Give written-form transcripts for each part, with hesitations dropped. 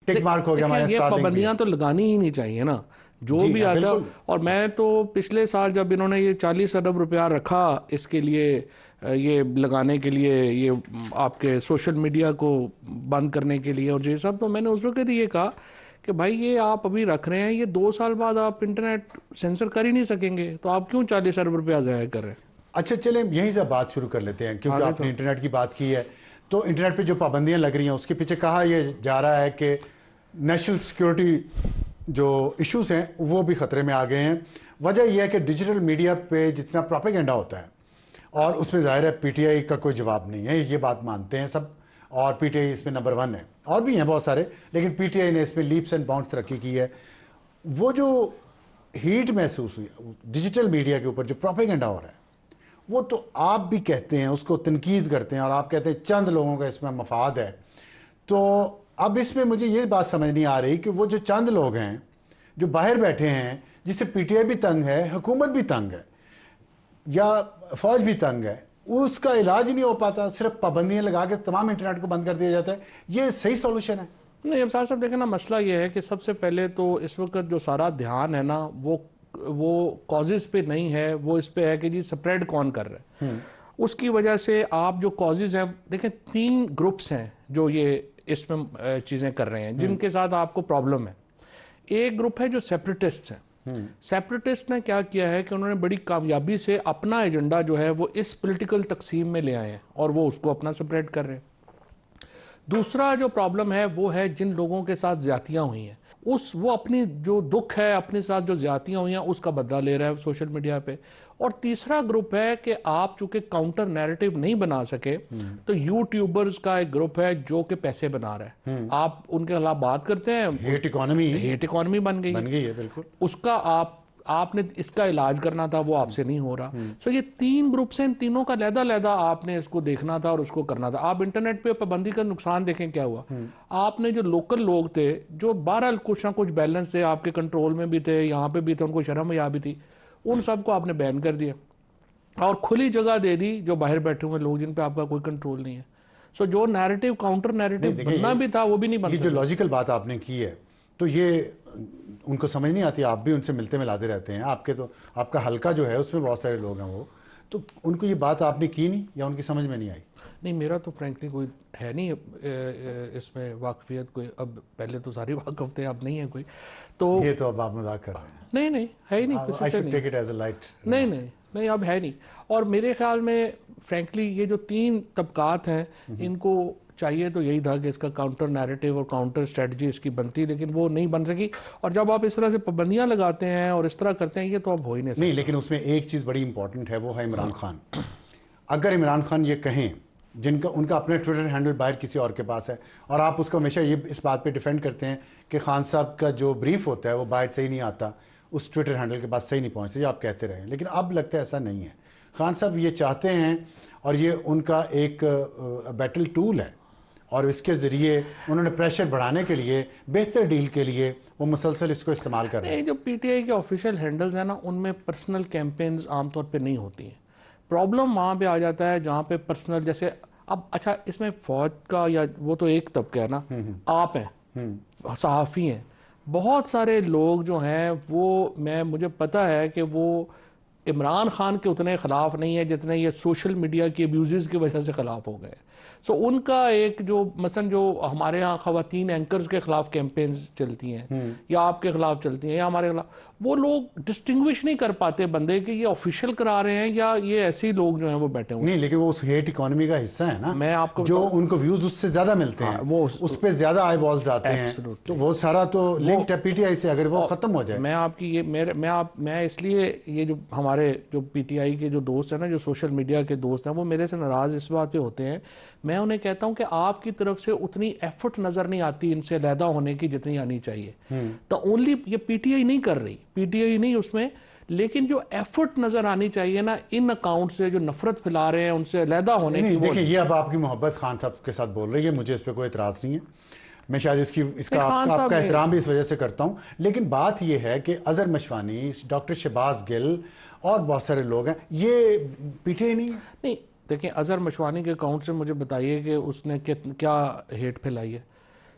Tick mark ہو گیا ہمارے یہ پابندیاں تو لگانی ہی نہیں چاہیے نا جو بھی آتا. اور میں تو پچھلے سال جب انہوں نے یہ 40 ارب روپیہ رکھا اس کے لیے یہ لگانے کے لیے یہ آپ کے سوشل میڈیا کو بند کرنے کے لیے اور یہ سب, تو میں نے اس وقت یہ کہا کہ بھائی یہ آپ ابھی رکھ رہے ہیں, یہ 2 سال بعد آپ انٹرنیٹ سینسر کر ہی نہیں سکیں گے, تو آپ کیوں 40 ارب روپیہ ضائع کر رہے ہیں. اچھا چلیں یہیں سے بات شروع کر لیتے ہیں, کیونکہ آپ نے انٹرنیٹ کی بات کی ہے. تو انٹرنیٹ پہ جو پابندیاں لگ رہی ہیں اس کے پیچھے کہا یہ جا رہا ہے کہ نیشنل سیکیورٹی جو ایشوز ہیں وہ بھی خطرے میں آ گئے ہیں. وجہ یہ ہے کہ ڈیجیٹل میڈیا پہ جتنا پروپیگنڈا ہوتا ہے اور اس میں ظاہر ہے پی ٹی آئی کا کوئی جواب نہیں ہے, یہ بات مانتے ہیں سب, اور پی ٹی آئی اس میں نمبر 1 ہے, اور بھی ہیں بہت سارے, لیکن پی ٹی آئی نے اس میں لیپس اینڈ باؤنڈس ترقی کی ہے. وہ جو ہیٹ محسوس ہوئی ڈیجیٹل میڈیا کے اوپر جو پروپیگنڈا ہو رہا ہے وہ تو آپ بھی کہتے ہیں, اس کو تنقید کرتے ہیں اور آپ کہتے ہیں چند لوگوں کا اس میں مفاد ہے. تو اب اس میں مجھے یہ بات سمجھ نہیں آ رہی کہ وہ جو چند لوگ ہیں جو باہر بیٹھے ہیں, جس سے پی ٹی آئی بھی تنگ ہے, حکومت بھی تنگ ہے, یا فوج بھی تنگ ہے, اس کا علاج نہیں ہو پاتا, صرف پابندیاں لگا کے تمام انٹرنیٹ کو بند کر دیا جاتا ہے. یہ صحیح سولوشن ہے؟ نہیں ابصار صاحب دیکھیں نا, مسئلہ یہ ہے کہ سب سے پہلے تو اس وقت جو سارا دھیان ہے نا وہ کازز پہ نہیں ہے, وہ اس پہ ہے کہ جی سپریڈ کون کر رہا ہے. اس کی وجہ سے آپ جو کازز ہیں, دیکھیں 3 گروپس ہیں جو یہ اس میں چیزیں کر رہے ہیں جن کے ساتھ آپ کو پرابلم ہے. ایک گروپ ہے جو سیپریٹسٹ ہیں. سیپریٹسٹ نے کیا کیا ہے کہ انہوں نے بڑی کامیابی سے اپنا ایجنڈا جو ہے وہ اس پولیٹیکل تقسیم میں لے آئے ہیں اور وہ اس کو اپنا سپریڈ کر رہے ہیں. دوسرا جو پرابلم ہے وہ ہے جن لوگوں کے ساتھ زیادتیاں ہوئی ہیں, وہ اپنی جو دکھ ہے اپنے ساتھ جو زیادتیاں ہوئی ہیں اس کا بدلہ لے رہا ہے سوشل میڈیا پہ. اور تیسرا گروپ ہے کہ آپ چونکہ کاؤنٹر نیریٹو نہیں بنا سکے تو یوٹیوبرز کا ایک گروپ ہے جو کہ پیسے بنا رہا ہے. آپ ان کے خلاف بات کرتے ہیں, ہیٹ اکانومی بن گئی ہے بالکل. اس کا آپ نے اس کا علاج کرنا تھا, وہ آپ سے نہیں ہو رہا. سو یہ 3 گروپس ہیں, ان تینوں کا علیحدہ آپ نے اس کو دیکھنا تھا اور اس کو کرنا تھا. آپ انٹرنیٹ پہ پابندی کا نقصان دیکھیں کیا ہوا. آپ نے جو لوکل لوگ تھے جو بہرحال کچھ نہ کچھ بیلنس تھے, آپ کے کنٹرول میں بھی تھے, یہاں پہ بھی تھے, ان کو شرم یا بھی تھی, ان سب کو آپ نے بین کر دیا اور کھلی جگہ دے دی جو باہر بیٹھے ہوئے لوگ جن پہ آپ کا کوئی کنٹرول نہیں ہے. سو جو نیریٹو کاؤنٹر نیریٹو بننا بھی تھا وہ بھی نہیں بن سکتا. یہ جو لاجیکل بات آپ نے کی ہے تو یہ ان کو سمجھ نہیں آتی. آپ بھی ان سے ملتے ملاتے رہتے ہیں, آپ کا حلقہ جو ہے اس میں بہت سارے لوگ ہیں, وہ تو ان کو یہ بات آپ نے کی نہیں یا ان کی سمجھ میں نہیں آئی؟ نہیں میرا تو فرینکلی کوئی ہے نہیں اس میں واقفیت کوئی. اب پہلے تو ساری واقف تھے, اب نہیں ہے کوئی. تو یہ تو اب آپ مذاق کر رہے ہیں. نہیں ہے ہی نہیں, کسی سے نہیں, اب ہے نہیں. اور میرے خیال میں فرینکلی یہ جو 3 طبقات ہیں ان کو چاہیے تو یہی تھا کہ اس کا کاؤنٹر نیریٹو اور کاؤنٹر اسٹریٹجی اس کی بنتی, لیکن وہ نہیں بن سکی. اور جب آپ اس طرح سے پابندیاں لگاتے ہیں اور اس طرح کرتے ہیں یہ تو اب ہو ہی نہیں سکتا. نہیں لیکن اس میں ایک چیز بڑی امپورٹنٹ ہے, وہ ہے عمران خان. اگر عمران خان یہ کہیں, ان کا اپنا ٹویٹر ہینڈل باہر کسی اور کے پاس ہے, اور آپ اس کو ہمیشہ اس بات پہ ڈیفینڈ کرتے ہیں کہ خان صاحب کا جو بریف ہوتا ہے وہ باہر صحیح نہیں آتا, اس ٹویٹر ہینڈل کے پاس صحیح نہیں پہنچتے, یہ آپ کہتے رہے ہیں. لیکن اب لگتا ہے ایسا نہیں ہے. خان صاحب یہ چاہتے ہیں اور یہ ان کا ایک بیٹل ٹول ہے, اور اس کے ذریعے انہوں نے پریشر بڑھانے کے لیے, بہتر ڈیل کے لیے وہ مسلسل اس کو استعمال کر رہے ہیں. جو پی ٹی آئی کے آفیشیل ہینڈلز ہیں نا ان میں پرسنل کیمپینز عام طور پہ نہیں ہوتی ہیں. پرابلم وہاں پہ آ جاتا ہے جہاں پہ پرسنل, جیسے اب اچھا اس میں فوج کا یا وہ تو ایک طبقہ ہے نا, آپ ہیں, صحافی ہیں, بہت سارے لوگ جو ہیں وہ مجھے پتا ہے کہ وہ عمران خان کے اتنے خلاف نہیں ہے جتنے یہ سوشل میڈیا کی ابیوزز کی وجہ سے خلاف ہو گئے. سو ان کا ایک جو مثلا جو ہمارے ہاں خواتین اینکرز کے خلاف کیمپینز چلتی ہیں یا آپ کے خلاف چلتی ہیں یا ہمارے خلاف, وہ لوگ ڈسٹنگوش نہیں کر پاتے بندے کہ یہ آفیشیل کرا رہے ہیں یا یہ ایسے لوگ جو ہیں وہ بیٹھے ہوئے. نہیں لیکن وہ اس ہیٹ اکانومی کا حصہ ہے نا, میں آپ کو جو ان کو ویوز اس سے زیادہ ملتے ہیں, وہ اس پہ زیادہ آئی بالز آتے ہیں, تو وہ سارا تو لنکڈ ہے پی ٹی آئی سے. اگر وہ ختم ہو جائے, میں آپ کی میں اس لیے یہ جو ہمارے جو پی ٹی آئی کے جو دوست ہیں نا, جو سوشل میڈیا کے دوست ہیں, وہ میرے سے ناراض اس بات پہ ہوتے ہیں. میں انہیں کہتا ہوں کہ آپ کی طرف سے اتنی ایفرٹ نظر نہیں آتی ان سے علیحدہ ہونے کی جتنی آنی چاہیے. تو اونلی یہ پی ٹی آئی نہیں کر رہی, پی ٹی آئی نہیں اس میں, لیکن جو ایفرٹ نظر آنی چاہیے نا ان اکاؤنٹ سے جو نفرت پھیلا رہے ہیں ان سے علیحدہ ہونے کی. دیکھیں یہ اب آپ کی محبت خان صاحب کے ساتھ بول رہی ہے, مجھے اس پہ کوئی اعتراض نہیں ہے, میں شاید اس کا آپ کا احترام بھی اس وجہ سے کرتا ہوں. لیکن بات یہ ہے کہ اظہر مشوانی, ڈاکٹر شہباز گل اور بہت سارے لوگ ہیں, یہ پی ٹی آئی نہیں ہے. نہیں دیکھیں, اظہر مشوانی کے اکاؤنٹ سے مجھے بتائیے کہ اس نے کیا ہیٹ پھیلائی ہے.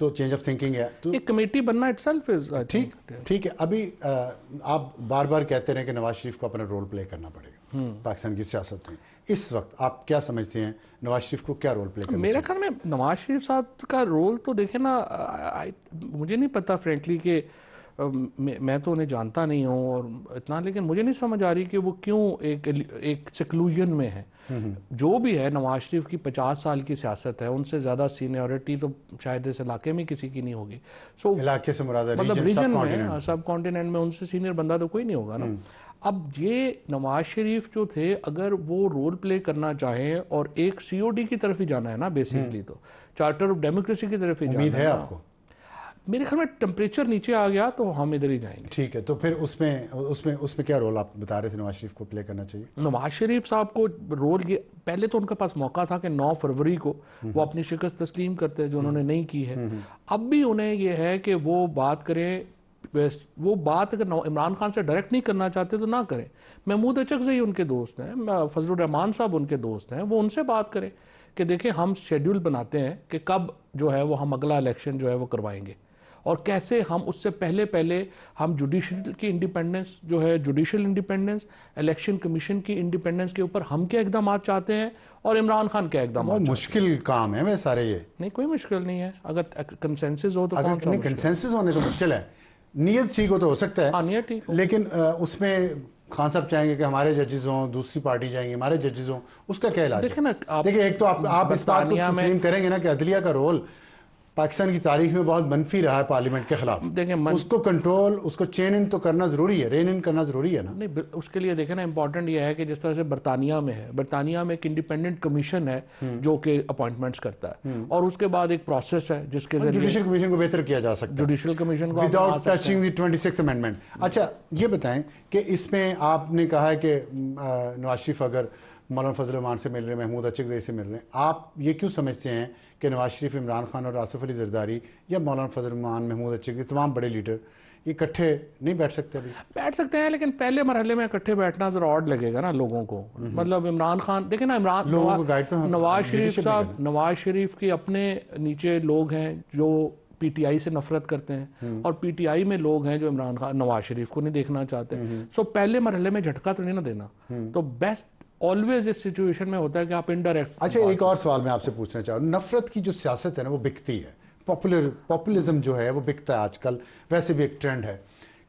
تو چینج آف تھنکنگ ہے. تو ایک کمیٹی بننا اٹسیلف از ٹھیک ہے. ابھی آپ بار بار کہتے رہے کہ نواز شریف کو اپنا رول پلے کرنا پڑے گا پاکستان کی سیاست میں. اس وقت آپ کیا سمجھتے ہیں نواز شریف کو کیا رول پلے کرنا میرے خیال میں نواز شریف صاحب کا رول تو دیکھیں نا, مجھے نہیں پتا فرینکلی کہ میں تو انہیں جانتا نہیں ہوں اور اتنا, لیکن مجھے نہیں سمجھ آ رہی کہ وہ کیوں ایک سیکلوژن میں ہے. جو بھی ہے نواز شریف کی 50 سال کی سیاست ہے, ان سے زیادہ سینیورٹی تو شاید اس علاقے میں کسی کی نہیں ہوگی. سو علاقے سے مراد مطلب ریجن میں, سب کانٹیننٹ میں ان سے سینئر بندہ تو کوئی نہیں ہوگا نا. اب یہ نواز شریف جو تھے, اگر وہ رول پلے کرنا چاہیں اور ایک سی او ڈی کی طرف ہی جانا ہے نا بیسیکلی, تو چارٹر آف ڈیموکریسی کی طرف ہی جانا ہے. امید ہے آپ کو؟ میرے خیال میں ٹمپریچر نیچے آ گیا تو ہم ادھر ہی جائیں گے. ٹھیک ہے, تو پھر اس میں کیا رول آپ بتا رہے تھے نواز شریف کو پلے کرنا چاہیے؟ نواز شریف صاحب کو رول یہ, پہلے تو ان کے پاس موقع تھا کہ 9 فروری کو وہ اپنی شکست تسلیم کرتے, جو انہوں نے نہیں کی ہے. اب بھی انہیں یہ ہے کہ وہ بات کریں, وہ بات اگر عمران خان سے ڈائریکٹ نہیں کرنا چاہتے تو نہ کریں. محمود اچکزئی ان کے دوست ہیں, فضل الرحمان صاحب ان کے دوست ہیں, وہ ان سے بات کریں کہ دیکھیں ہم شیڈیول بناتے ہیں کہ کب جو ہے وہ ہم اگلا الیکشن جو ہے وہ کروائیں گے, اور کیسے ہم اس سے پہلے ہم جوڈیشل کی انڈیپینڈنس جو ہے, جوڈیشل انڈیپینڈنس, الیکشن کمیشن کی انڈیپینڈنس کے اوپر ہم کیا اقدامات چاہتے ہیں اور عمران خان کیا اقدامات. بہت مشکل کام ہے سارے یہ. نہیں کوئی مشکل نہیں ہے, اگر کنسنسس ہو تو کون سا. کنسنسس ہونے تو مشکل ہے, نیت ٹھیک ہو تو ہو سکتا ہے. نیت ٹھیک ہو, لیکن اس میں خان صاحب چاہیں گے کہ ہمارے ججز ہوں, دوسری پارٹی جائیں گے ہمارے ججز ہوں, اس کا کیا علاج ہے؟ دیکھیں نا, دیکھیں ایک تو آپ اس بات کو تسلیم کریں گے نا کہ عدلیہ کا رول پاکستان کی تاریخ میں بہت منفی رہا ہے پارلیمنٹ کے خلاف. اس کو کنٹرول, اس کو چین ان تو کرنا ضروری ہے, رین ان کرنا ضروری ہے نا. نہیں, اس کے لیے دیکھیں نا امپورٹنٹ یہ ہے کہ جس طرح سے برطانیہ میں ہے, برطانیہ میں ایک انڈیپینڈنٹ کمیشن ہے جو کہ اپوائنٹمنٹس کرتا ہے, اور اس کے بعد ایک پروسیس ہے جس کے ذریعے جوڈیشل کمیشن کو بہتر کیا جا سکتا ہے, جوڈیشل کمیشن کو without touching the 26th amendment. اچھا یہ بتائیں کہ اس میں آپ نے کہا ہے کہ نواز شریف اگر مولانا فضل الرحمان سے مل رہے ہیں, محمود اچکزئی سے مل رہے ہیں, آپ یہ کیوں سمجھتے ہیں کہ نواز شریف, عمران خان اور آصف علی زرداری یا مولانا فضل الرحمان, محمود اچکزئی, تمام بڑے لیڈر یہ اکٹھے نہیں بیٹھ سکتے؟ ابھی بیٹھ سکتے ہیں, لیکن پہلے مرحلے میں اکٹھے بیٹھنا ذرا آڈ لگے گا نا لوگوں کو. مطلب عمران خان دیکھیں نا, نواز شریف کے اپنے نیچے لوگ ہیں جو پی ٹی آئی سے نفرت کرتے ہیں, اور پی ٹی آئی میں لوگ ہیں جو عمران خان, نواز شریف کو نہیں دیکھنا چاہتے. سو پہلے مرحلے میں جھٹکا تو نہیں نہ دینا. تو بیسٹ آلویز اس سچویشن میں ہوتا ہے کہ آپ انڈائریکٹ. اچھا ایک اور سوال میں آپ سے پوچھنا چاہوں, نفرت کی جو سیاست ہے نا وہ بکتی ہے, پاپولزم جو ہے وہ بکتا ہے آج کل, ویسے بھی ایک ٹرینڈ ہے.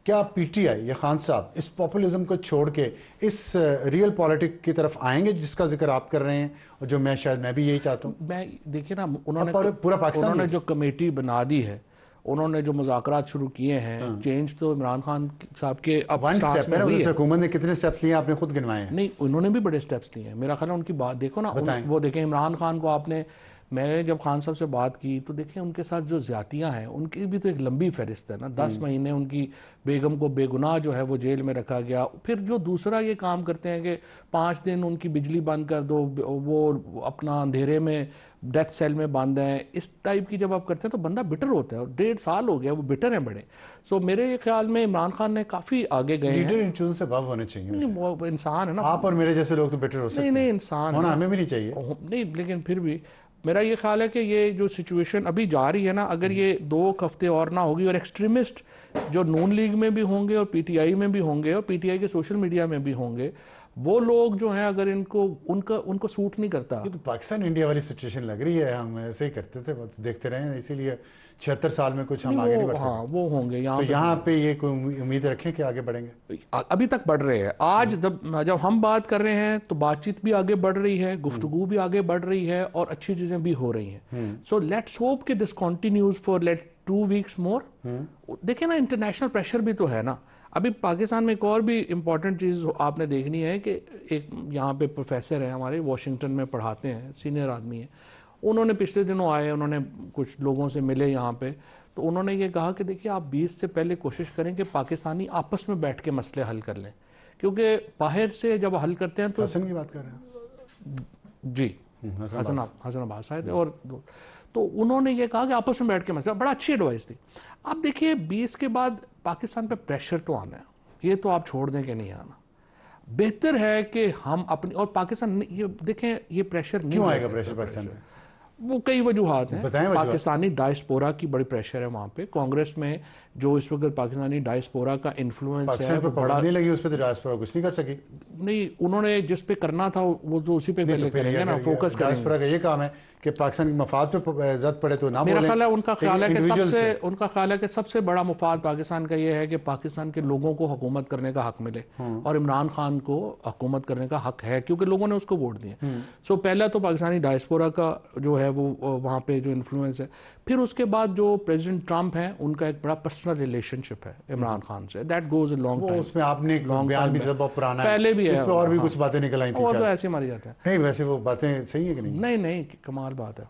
کیا پی ٹی آئی یا خان صاحب اس پاپولزم کو چھوڑ کے اس ریئل پالیٹک کی طرف آئیں گے جس کا ذکر آپ کر رہے ہیں, اور جو میں بھی یہی چاہتا ہوں؟ میں دیکھیں نا, انہوں نے جو کمیٹی بنا دی ہے, انہوں نے جو مذاکرات شروع کیے ہیں, چینج تو عمران خان صاحب کے حکومت نے کتنے سٹیپس لیے آپ نے خود گنوائے ہیں؟ نہیں, انہوں نے بھی بڑے سٹیپس لیے ہیں. میرا خیال ہے ان کی بات دیکھو نا, وہ دیکھیں عمران خان کو آپ نے, میں نے جب خان صاحب سے بات کی تو دیکھیں ان کے ساتھ جو زیادتیاں ہیں ان کی بھی تو ایک لمبی فہرست ہے نا. 10 مہینے ان کی بیگم کو بے گناہ جو ہے وہ جیل میں رکھا گیا. پھر جو دوسرا یہ کام کرتے ہیں کہ 5 دن ان کی بجلی بند کر دو, وہ اپنا اندھیرے میں ڈیتھ سیل میں باندھ ہیں, اس ٹائپ کی جب آپ کرتے ہیں تو بندہ بٹر ہوتا ہے, اور 1.5 سال ہو گیا وہ بٹر ہیں بڑے. سو میرے خیال میں عمران خان نے کافی آگے گئے ہیں. لیڈر ان چیزوں سے باب ہونے چاہیے. وہ انسان ہے نا, آپ اور میرے جیسے لوگ تو بٹر ہو سکتے ہیں. نہیں انسان ہونا ہمیں بھی نہیں چاہیے. نہیں, لیکن پھر بھی میرا یہ خیال ہے کہ یہ جو سچویشن ابھی جا رہی ہے نا, اگر یہ 2 ہفتے اور نہ ہوگی, اور ایکسٹریمسٹ جو نون لیگ میں بھی ہوں گے اور پی ٹی آئی میں بھی ہوں گے اور پی ٹی آئی کے سوشل میڈیا میں بھی ہوں گے, وہ لوگ جو ہیں اگر ان کو سوٹ نہیں کرتا. یہ تو پاکستان انڈیا والی سچویشن لگ رہی ہے, ہم ایسے ہی کرتے تھے, دیکھتے رہے ہیں, اسی لیے 76 سال میں کچھ ہم آگے نہیں بڑھ سکتے. ہاں وہ ہوں گے تو یہاں پہ یہ کوئی امید رکھیں کہ آگے بڑھیں گے؟ ابھی تک بڑھ رہے ہیں. آج جب ہم بات کر رہے ہیں تو بات چیت بھی آگے بڑھ رہی ہے, گفتگو بھی آگے بڑھ رہی ہے, اور اچھی چیزیں بھی ہو رہی ہیں. سو لیٹس ہوپ کہ دس کنٹینیوز فار 2 weeks مور. دیکھیں نا, انٹرنیشنل پریشر بھی تو ہے نا. ابھی پاکستان میں ایک اور بھی امپورٹنٹ چیز آپ نے دیکھنی ہے کہ ایک یہاں پہ پروفیسر ہیں ہمارے, واشنگٹن میں پڑھاتے ہیں, سینئر آدمی ہیں. انہوں نے پچھلے دنوں آئے, انہوں نے کچھ لوگوں سے ملے یہاں پہ, تو انہوں نے یہ کہا کہ دیکھیے آپ 20 سے پہلے کوشش کریں کہ پاکستانی آپس میں بیٹھ کے مسئلے حل کر لیں, کیونکہ باہر سے جب حل کرتے ہیں تو حسن کی بات کر رہے ہیں جی, حسن عباس آئے تھے, اور تو انہوں نے یہ کہا کہ آپس میں بیٹھ کے مسئلہ, بڑا اچھی ایڈوائس تھی. اب دیکھیے 20 کے بعد پاکستان پہ پریشر تو آنا ہے, یہ تو آپ چھوڑ دیں کہ نہیں آنا. بہتر ہے کہ ہم اپنی, اور پاکستان یہ دیکھیں یہ پریشر نہیں کیوں آئے گا پریشر پاکستان پہ؟ وہ کئی وجوہات ہیں. بتائیں وجوہات. پاکستانی ڈائسپورا کی بڑی پریشر ہے وہاں پہ. کانگریس میں جو اس وقت پاکستانی ڈائسپورا کا انفلوئنس ہے پاکستان پہ پابندی لگی اس پہ تو ڈائسپورا کچھ نہیں کر سکی. نہیں, انہوں نے جس پہ کرنا تھا وہ تو اسی پہ پہلے کریں گے نا, فوکس کریں گے. ڈائسپورا کا یہ کام ہے کہ پاکستان کے مفاد پہ زد پڑے تو نہ بولیں. میرا خیال ہے ان کا خیال ہے کہ سب سے بڑا مفاد پاکستان کا یہ ہے کہ پاکستان کے لوگوں کو حکومت کرنے کا حق ملے, اور عمران خان کو حکومت کرنے کا حق ہے کیونکہ لوگوں نے اس کو ووٹ دیے. سو پہلا تو پاکستانی ڈائسپورا کا جو ہے وہ وہاں پہ جو انفلوئنس ہے. پھر اس کے بعد جو پریزیڈنٹ ٹرمپ ہیں ان کا ایک بڑا پرسنل ریلیشن شپ ہے عمران خان سے. That goes a long time. اس میں آپ نے بیان بھی بہت پرانا ہے, پہلے بھی ہے, اس پہ اور بھی کچھ باتیں نکل آئی تھیں. اور تو ایسے ماری جاتے ہیں. نہیں ویسے وہ باتیں صحیح ہے کہ نہیں؟ نہیں, کمال بات ہے.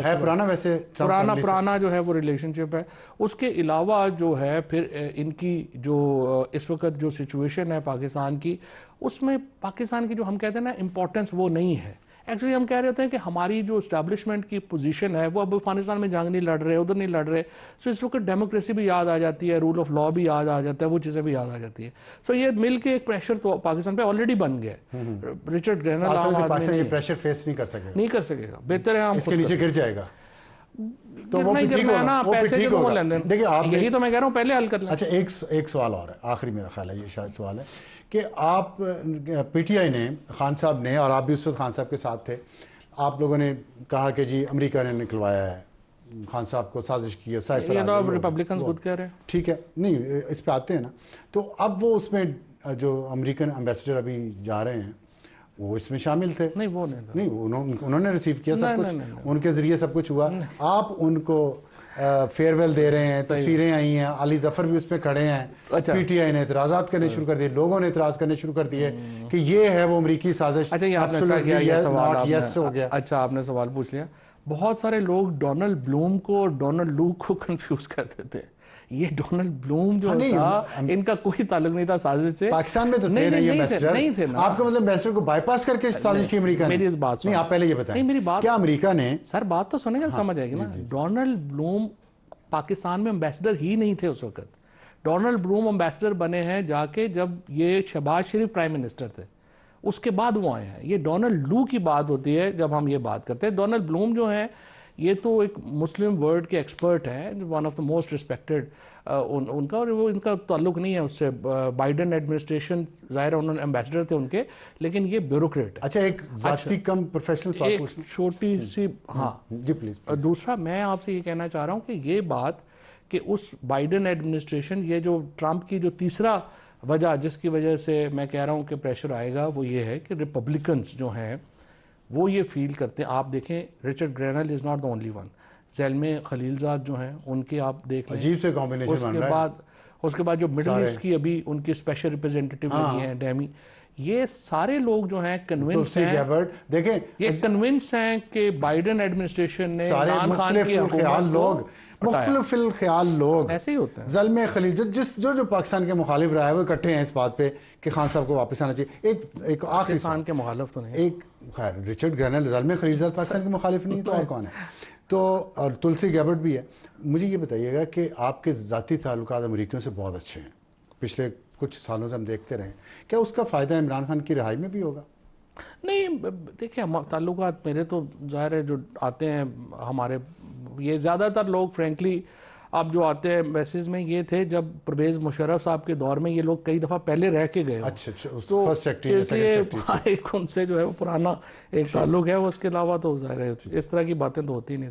ہے پرانا, ویسے پرانا جو ہے وہ ریلیشن شپ ہے. اس کے علاوہ جو ہے پھر ان کی جو اس وقت جو سچویشن ہے پاکستان کی, اس میں پاکستان کی جو ہم کہتے ہیں نا امپورٹنس وہ نہیں ہے. ایکچولی ہم کہہ رہے ہوتے ہیں کہ ہماری جو اسٹیبلشمنٹ کی پوزیشن ہے وہ اب افغانستان میں جنگ نہیں لڑ رہے, ادھر نہیں لڑ رہے. سو اس وقت ڈیموکریسی بھی یاد آ جاتی ہے, رول آف لا بھی یاد آ جاتا ہے, وہ چیزیں بھی یاد آ جاتی ہیں. سو یہ مل کے ایک پریشر تو پاکستان پہ آلریڈی بن گیا ہے. رچرڈ گرینل پاکستان یہ پریشر فیس نہیں کر سکے گا. بہتر ہے ہم اس کے نیچے گر جائے گا تو وہ بھی ٹھیک ہوگا. دیکھیے یہی تو میں کہہ رہا ہوں پہلے حل کر لیں. اچھا ایک سوال اور ہے, آخری میرا خیال ہے یہ شاید سوال ہے کہ آپ پی ٹی آئی نے, خان صاحب نے, اور آپ بھی اس وقت خان صاحب کے ساتھ تھے, آپ لوگوں نے کہا کہ جی امریکہ نے نکلوایا ہے خان صاحب کو, سازش کی ہے. یہ تو اب ریپبلکنز خود کہہ رہے ہیں. ٹھیک ہے, نہیں اس پہ آتے ہیں نا. تو اب وہ اس میں جو امریکن ایمبیسڈر ابھی جا رہے ہیں وہ اس میں شامل تھے. نہیں وہ نہیں, انہوں نے ریسیو کیا سب کچھ, ان کے ذریعے سب کچھ ہوا. آپ ان کو فیئر ویل دے رہے ہیں, تصویریں آئی ہیں, علی ظفر بھی اس پہ کھڑے ہیں. پی ٹی آئی نے اعتراضات کرنے شروع کر دیے, لوگوں نے اعتراض کرنے شروع کر دیے کہ یہ ہے وہ امریکی سازش. اچھا آپ نے سوال پوچھ لیا. بہت سارے لوگ ڈونلڈ بلوم کو اور ڈونلڈ لو کو کنفیوز کرتے تھے. یہ ڈونلڈ بلوم جو تھا ان کا کوئی تعلق نہیں تھا سازش سے. پاکستان میں تو تھے نہیں تھے. آپ کا مطلب ایمبیسڈر کو بائی پاس کر کے سازش کی امریکہ نے؟ میری بات نہیں, آپ پہلے یہ بتائیں کیا امریکہ نے. سر بات تو سنیں گے, سمجھ آئے گی نا. ڈونلڈ بلوم پاکستان میں ایمبیسڈر ہی نہیں تھے اس وقت. ڈونلڈ بلوم ایمبیسڈر بنے ہیں جا کے جب یہ شہباز شریف پرائم منسٹر تھے, اس کے بعد وہ آئے ہیں. یہ ڈونلڈ لو کی بات ہوتی ہے جب ہم یہ بات کرتے ہیں. ڈونلڈ بلوم جو ہیں یہ تو ایک مسلم ورلڈ کے ایکسپرٹ ہیں, one of the most respected ان کا, اور وہ ان کا تعلق نہیں ہے اس سے. بائیڈن ایڈمنسٹریشن ظاہر انہوں نے ایمبیسڈر تھے ان کے, لیکن یہ بیوروکریٹ. اچھا ایک ذاتی کم پروفیشنل سوال پوچھنا, ایک چھوٹی سی. ہاں جی پلیز. دوسرا میں آپ سے یہ کہنا چاہ رہا ہوں کہ یہ بات کہ اس بائیڈن ایڈمنسٹریشن, یہ جو ٹرمپ کی جو تیسرا وجہ جس کی وجہ سے میں کہہ رہا ہوں کہ پریشر آئے گا, وہ یہ ہے کہ ریپبلکنز جو ہیں وہ یہ فیل کرتے ہیں. آپ دیکھیں Richard Grenell is not the only one. Zalmay Khalilzad جو ہیں ان کے آپ دیکھ لیں, عجیب سے کمبینیشن بن رہا ہے. اس کے بعد جو مڈل ایسٹ کی ابھی ان کی اسپیشل ریپرزینٹیٹیو لگی ہیں ڈیمی, یہ سارے لوگ جو ہیں کنونس ہیں, دیکھیں یہ کنونس ہیں کہ بائیڈن ایڈمنسٹریشن نے عمران خان کی مختلف الخیال لوگ ایسے ہی ہوتے ہیں. زلمے خلیل جو پاکستان کے مخالف رہا ہے وہ اکٹھے ہیں اس بات پہ کہ خان صاحب کو واپس آنا چاہیے. ایک آخری پاکستان کے مخالف تو نہیں, ایک خیر رچرڈ گرینل زلمے خلیلزاد پاکستان کے مخالف نہیں تو اور کون ہے؟ تو اور تلسی گیبرٹ بھی ہے. مجھے یہ بتائیے گا کہ آپ کے ذاتی تعلقات امریکیوں سے بہت اچھے ہیں, پچھلے کچھ سالوں سے ہم دیکھتے رہے, کیا اس کا فائدہ عمران خان کی رہائی میں بھی ہوگا؟ نہیں دیکھیں تعلقات میرے تو ظاہر ہے جو آتے ہیں ہمارے, یہ زیادہ تر لوگ فرینکلی اب جو آتے ہیں میسیج میں یہ تھے جب پرویز مشرف صاحب کے دور میں یہ لوگ کئی دفعہ پہلے رہ کے گئے. اچھا تو اس لیے ان سے جو ہے وہ پرانا ایک تعلق ہے, اس کے علاوہ تو ظاہر ہے اس طرح کی باتیں تو ہوتی نہیں.